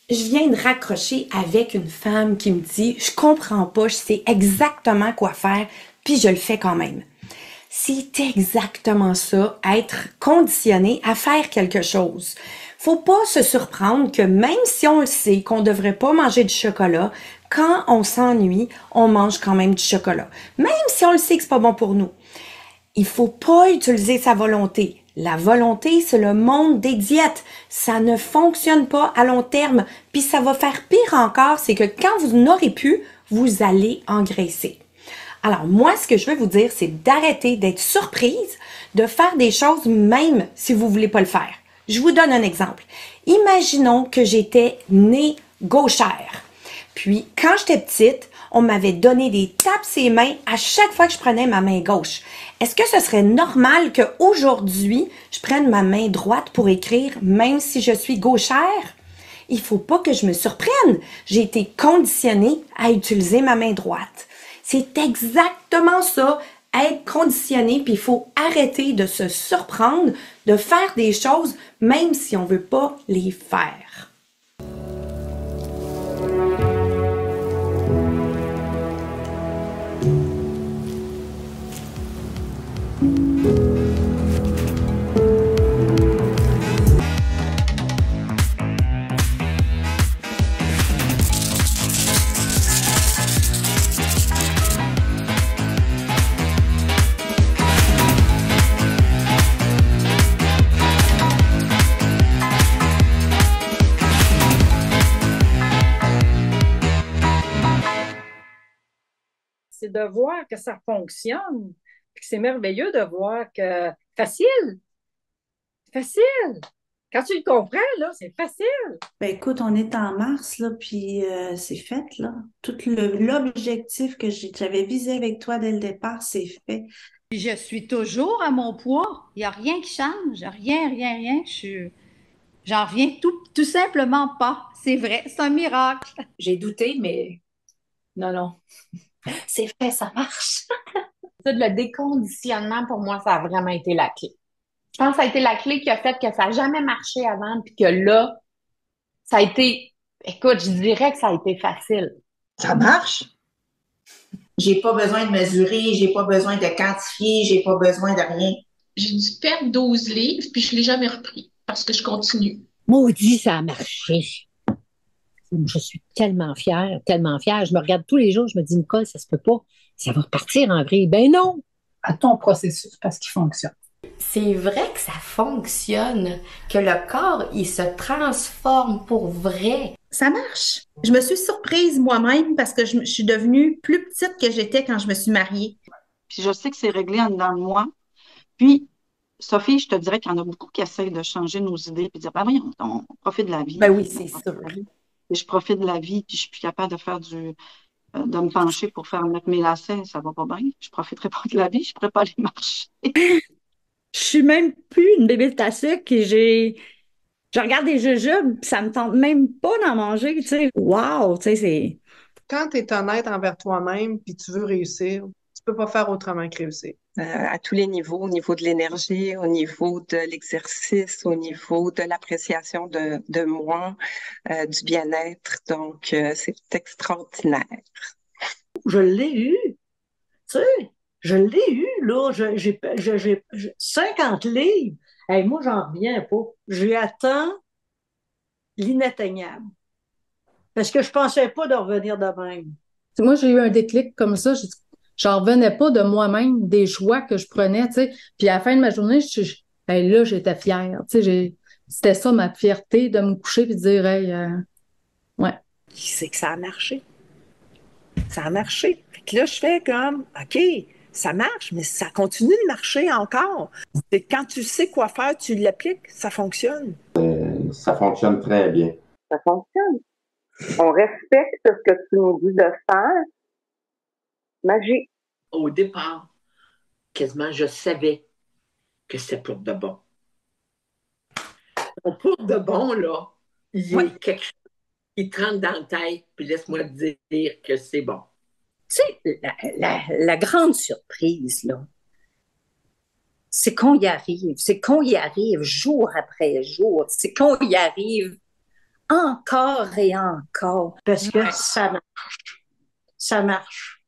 Je viens de raccrocher avec une femme qui me dit « Je comprends pas, je sais exactement quoi faire, puis je le fais quand même. » C'est exactement ça, être conditionné à faire quelque chose. Faut pas se surprendre que même si on le sait qu'on devrait pas manger du chocolat, quand on s'ennuie, on mange quand même du chocolat. Même si on le sait que c'est pas bon pour nous. Il faut pas utiliser sa volonté. La volonté, c'est le monde des diètes. Ça ne fonctionne pas à long terme. Puis ça va faire pire encore, c'est que quand vous n'aurez plus, vous allez engraisser. Alors moi, ce que je veux vous dire, c'est d'arrêter d'être surprise, de faire des choses même si vous voulez pas le faire. Je vous donne un exemple. Imaginons que j'étais née gauchère. Puis, quand j'étais petite, on m'avait donné des tapes ses mains à chaque fois que je prenais ma main gauche. Est-ce que ce serait normal qu'aujourd'hui, je prenne ma main droite pour écrire, même si je suis gauchère? Il faut pas que je me surprenne. J'ai été conditionnée à utiliser ma main droite. C'est exactement ça, être conditionné, puis il faut arrêter de se surprendre, de faire des choses, même si on veut pas les faire. C'est de voir que ça fonctionne, puis que c'est merveilleux de voir que facile, facile. Quand tu le comprends, là, c'est facile. Ben écoute, on est en mars, là, puis c'est fait, là. L'objectif que j'avais visé avec toi dès le départ, c'est fait. Puis je suis toujours à mon poids. Il n'y a rien qui change. Rien, rien, rien. J'en reviens tout simplement pas. C'est vrai, c'est un miracle. J'ai douté, mais non, non. C'est fait, ça marche. Ça, le déconditionnement, pour moi, ça a vraiment été la clé. Je pense que ça a été la clé qui a fait que ça n'a jamais marché avant, puis que là, ça a été, écoute, je dirais que ça a été facile. Ça marche. J'ai pas besoin de mesurer, j'ai pas besoin de quantifier, j'ai pas besoin de rien. J'ai dû perdre 12 livres, puis je l'ai jamais repris parce que je continue. Maudit, ça a marché. Je suis tellement fière, tellement fière. Je me regarde tous les jours, je me dis, Nicole, ça se peut pas. Ça va repartir en vrille. Ben non! À ton processus parce qu'il fonctionne. C'est vrai que ça fonctionne, que le corps, il se transforme pour vrai. Ça marche. Je me suis surprise moi-même parce que je suis devenue plus petite que j'étais quand je me suis mariée. Puis je sais que c'est réglé en dedans de moi. Puis, Sophie, je te dirais qu'il y en a beaucoup qui essayent de changer nos idées puis dire, ben oui, on profite de la vie. Ben oui, c'est sûr. Et je profite de la vie, puis je suis plus capable de faire de me pencher pour faire mettre mes lacets, ça va pas bien. Je profiterai pas de la vie, je pourrais pas aller marcher. Je suis même plus une bébé à sucre et je regarde des jujubes, puis ça me tente même pas d'en manger, tu sais. Wow, tu sais, c'est... Quand tu es honnête envers toi-même puis tu veux réussir, tu peux pas faire autrement que réussir. À tous les niveaux, au niveau de l'énergie, au niveau de l'exercice, au niveau de l'appréciation de moi, du bien-être. Donc, c'est extraordinaire. Je l'ai eu, tu sais, je l'ai eu, là. J'ai 50 livres. Hey, moi, j'en reviens pas. J'ai atteint l'inatteignable. Parce que je pensais pas de revenir de même. Moi, j'ai eu un déclic comme ça. J'en revenais pas de moi-même, des choix que je prenais, tu sais. Puis à la fin de ma journée, hey, là, j'étais fière. Tu sais, c'était ça ma fierté de me coucher puis de dire, hey, ouais. C'est que ça a marché. Ça a marché. Fait que là, je fais comme, OK, ça marche, mais ça continue de marcher encore. Et quand tu sais quoi faire, tu l'appliques, ça fonctionne. Ça fonctionne très bien. Ça fonctionne. On respecte ce que tu nous dis de faire. Magie. Au départ, quasiment, je savais que c'était pour de bon. Pour de bon, là, il y a quelque chose qui te rentre dans la tête, puis laisse-moi te dire que c'est bon. Tu sais, la grande surprise, là, c'est qu'on y arrive. C'est qu'on y arrive jour après jour. C'est qu'on y arrive encore et encore. Parce que ça marche. Ça marche.